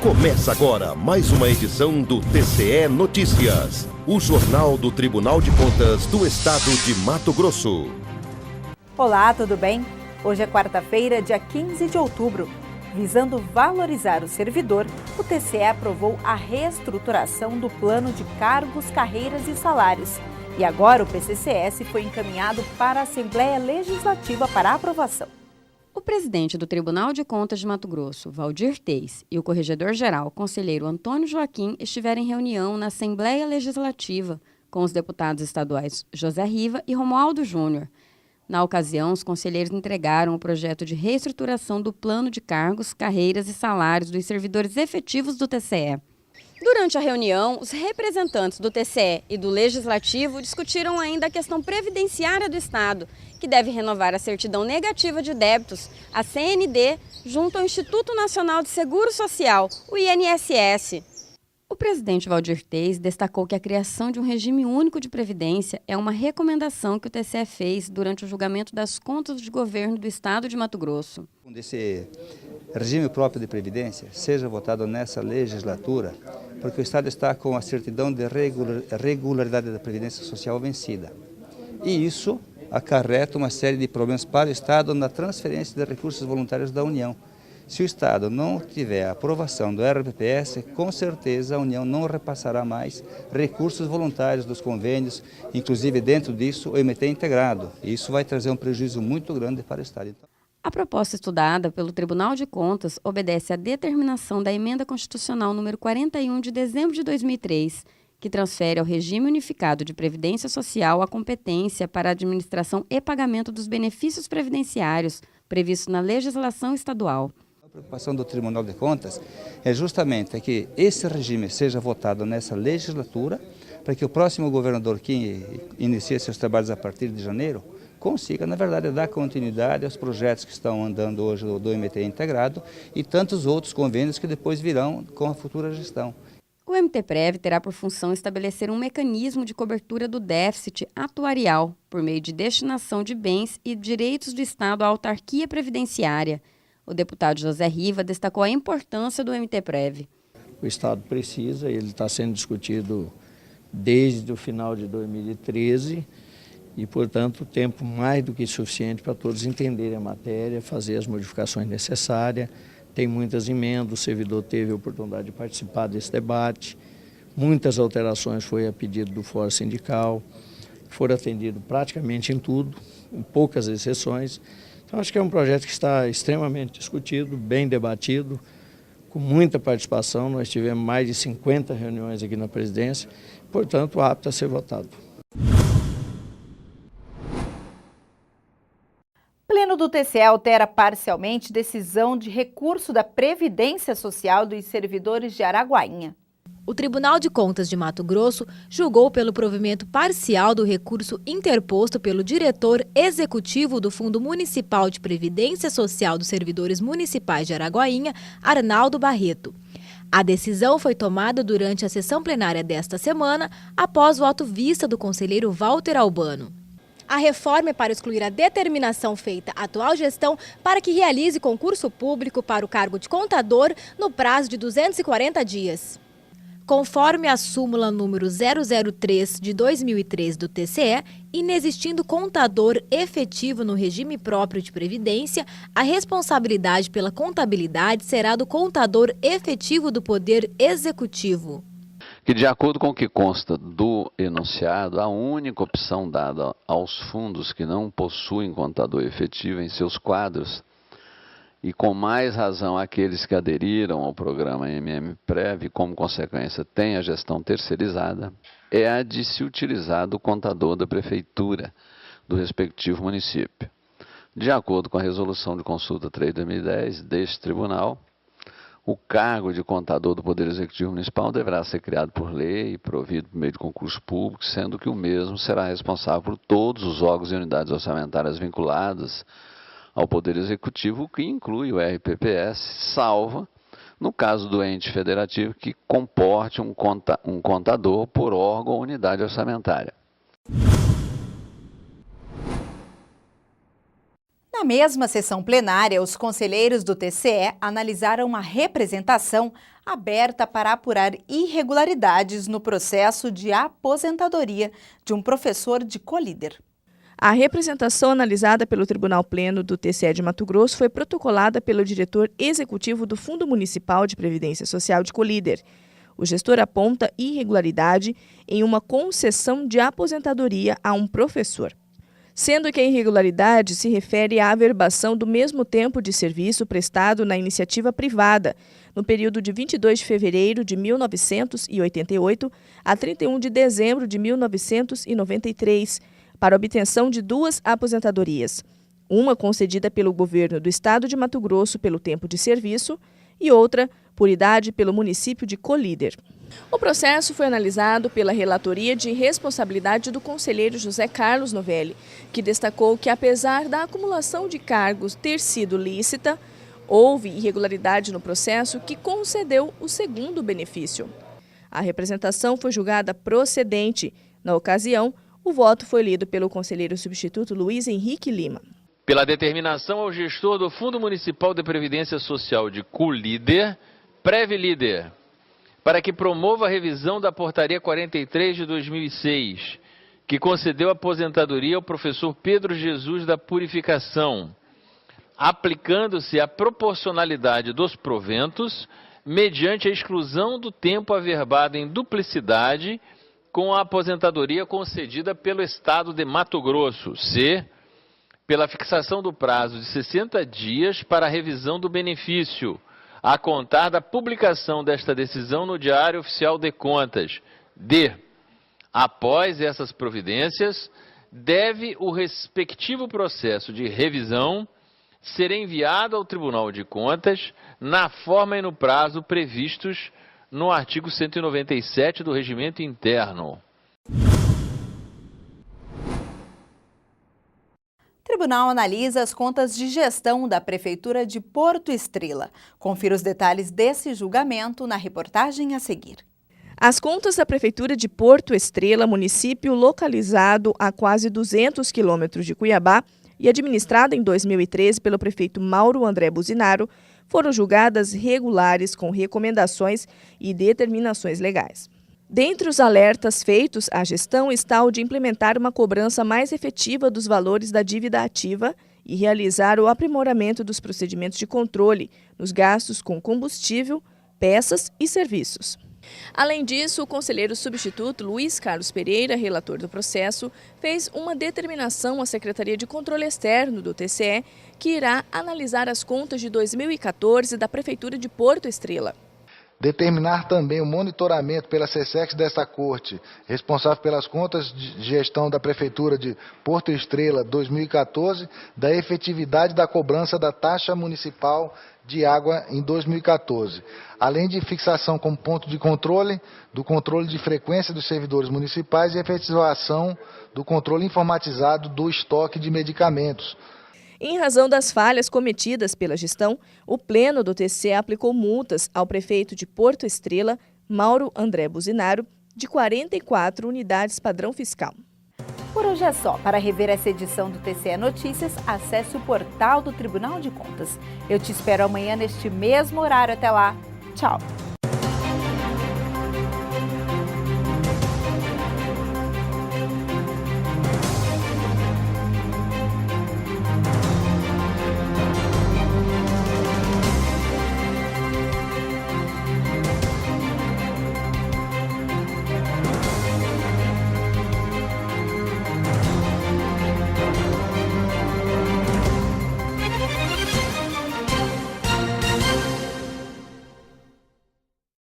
Começa agora mais uma edição do TCE Notícias, o jornal do Tribunal de Contas do Estado de Mato Grosso. Olá, tudo bem? Hoje é quarta-feira, dia 15 de outubro. Visando valorizar o servidor, o TCE aprovou a reestruturação do plano de cargos, carreiras e salários. E agora o PCCS foi encaminhado para a Assembleia Legislativa para aprovação. O presidente do Tribunal de Contas de Mato Grosso, Valdir Teis, e o corregedor-geral, conselheiro Antônio Joaquim, estiveram em reunião na Assembleia Legislativa com os deputados estaduais José Riva e Romualdo Júnior. Na ocasião, os conselheiros entregaram o projeto de reestruturação do plano de cargos, carreiras e salários dos servidores efetivos do TCE. Durante a reunião, os representantes do TCE e do Legislativo discutiram ainda a questão previdenciária do Estado, que deve renovar a certidão negativa de débitos, a CND, junto ao Instituto Nacional de Seguro Social, o INSS. O presidente Valdir Teis destacou que a criação de um regime único de previdência é uma recomendação que o TCE fez durante o julgamento das contas de governo do Estado de Mato Grosso. Esse regime próprio de previdência seja votado nessa legislatura, porque o Estado está com a certidão de regularidade da Previdência Social vencida. E isso acarreta uma série de problemas para o Estado na transferência de recursos voluntários da União. Se o Estado não tiver a aprovação do RPPS, com certeza a União não repassará mais recursos voluntários dos convênios, inclusive dentro disso o MT integrado. E isso vai trazer um prejuízo muito grande para o Estado. A proposta estudada pelo Tribunal de Contas obedece à determinação da Emenda Constitucional número 41 de dezembro de 2003, que transfere ao regime unificado de previdência social a competência para a administração e pagamento dos benefícios previdenciários previstos na legislação estadual. A preocupação do Tribunal de Contas é justamente que esse regime seja votado nessa legislatura, para que o próximo governador que inicie seus trabalhos a partir de janeiro consiga, na verdade, dar continuidade aos projetos que estão andando hoje do MT integrado e tantos outros convênios que depois virão com a futura gestão. O MTPrev terá por função estabelecer um mecanismo de cobertura do déficit atuarial por meio de destinação de bens e direitos do Estado à autarquia previdenciária. O deputado José Riva destacou a importância do MTPrev. O Estado precisa, ele está sendo discutido desde o final de 2013 e, portanto, tempo mais do que suficiente para todos entenderem a matéria, fazer as modificações necessárias. Tem muitas emendas, o servidor teve a oportunidade de participar desse debate. Muitas alterações foi a pedido do Fórum Sindical, foram atendidos praticamente em tudo, com poucas exceções. Então, acho que é um projeto que está extremamente discutido, bem debatido, com muita participação. Nós tivemos mais de 50 reuniões aqui na presidência, portanto, apto a ser votado. Pleno do TCE altera parcialmente decisão de recurso da Previdência Social dos servidores de Araguainha. O Tribunal de Contas de Mato Grosso julgou pelo provimento parcial do recurso interposto pelo diretor executivo do Fundo Municipal de Previdência Social dos Servidores Municipais de Araguainha, Arnaldo Barreto. A decisão foi tomada durante a sessão plenária desta semana, após voto vista do conselheiro Walter Albano. A reforma é para excluir a determinação feita à atual gestão para que realize concurso público para o cargo de contador no prazo de 240 dias. Conforme a súmula número 003 de 2003 do TCE, inexistindo contador efetivo no regime próprio de previdência, a responsabilidade pela contabilidade será do contador efetivo do Poder Executivo. Que, de acordo com o que consta do enunciado, a única opção dada aos fundos que não possuem contador efetivo em seus quadros, e com mais razão aqueles que aderiram ao programa MMPrev e, como consequência, têm a gestão terceirizada, é a de se utilizar do contador da prefeitura do respectivo município. De acordo com a resolução de consulta 3/2010 deste tribunal, o cargo de contador do Poder Executivo Municipal deverá ser criado por lei e provido por meio de concurso público, sendo que o mesmo será responsável por todos os órgãos e unidades orçamentárias vinculadas ao Poder Executivo, que inclui o RPPS, salvo no caso do ente federativo que comporte um contador por órgão ou unidade orçamentária. Na Na mesma sessão plenária, os conselheiros do TCE analisaram uma representação aberta para apurar irregularidades no processo de aposentadoria de um professor de colíder. A representação analisada pelo Tribunal Pleno do TCE de Mato Grosso foi protocolada pelo diretor executivo do Fundo Municipal de Previdência Social de Colíder. O gestor aponta irregularidade em uma concessão de aposentadoria a um professor, sendo que a irregularidade se refere à averbação do mesmo tempo de serviço prestado na iniciativa privada, no período de 22 de fevereiro de 1988 a 31 de dezembro de 1993, para obtenção de 2 aposentadorias, uma concedida pelo governo do estado de Mato Grosso pelo tempo de serviço e outra por idade pelo município de Colíder. O processo foi analisado pela Relatoria de Responsabilidade do conselheiro José Carlos Novelli, que destacou que, apesar da acumulação de cargos ter sido lícita, houve irregularidade no processo que concedeu o segundo benefício. A representação foi julgada procedente. Na ocasião, o voto foi lido pelo conselheiro substituto Luiz Henrique Lima. Pela determinação ao gestor do Fundo Municipal de Previdência Social de Colíder, Previlíder, para que promova a revisão da Portaria 43 de 2006, que concedeu aposentadoria ao professor Pedro Jesus da Purificação, aplicando-se a proporcionalidade dos proventos mediante a exclusão do tempo averbado em duplicidade com a aposentadoria concedida pelo Estado de Mato Grosso, c. pela fixação do prazo de 60 dias para a revisão do benefício, a contar da publicação desta decisão no Diário Oficial de Contas. D. Após essas providências, deve o respectivo processo de revisão ser enviado ao Tribunal de Contas na forma e no prazo previstos no artigo 197 do Regimento Interno. O tribunal analisa as contas de gestão da Prefeitura de Porto Estrela. Confira os detalhes desse julgamento na reportagem a seguir. As contas da Prefeitura de Porto Estrela, município localizado a quase 200 quilômetros de Cuiabá e administrada em 2013 pelo prefeito Mauro André Buzinaro, foram julgadas regulares com recomendações e determinações legais. Dentre os alertas feitos à gestão está o de implementar uma cobrança mais efetiva dos valores da dívida ativa e realizar o aprimoramento dos procedimentos de controle nos gastos com combustível, peças e serviços. Além disso, o conselheiro substituto Luiz Carlos Pereira, relator do processo, fez uma determinação à Secretaria de Controle Externo do TCE, que irá analisar as contas de 2014 da Prefeitura de Porto Estrela. Determinar também o monitoramento pela SESEX desta Corte, responsável pelas contas de gestão da Prefeitura de Porto Estrela 2014, da efetividade da cobrança da taxa municipal de água em 2014, além de fixação como ponto de controle do controle de frequência dos servidores municipais e efetivação do controle informatizado do estoque de medicamentos. Em razão das falhas cometidas pela gestão, o Pleno do TCE aplicou multas ao prefeito de Porto Estrela, Mauro André Buzinaro, de 44 unidades padrão fiscal. Por hoje é só. Para rever essa edição do TCE Notícias, acesse o portal do Tribunal de Contas. Eu te espero amanhã neste mesmo horário. Até lá. Tchau.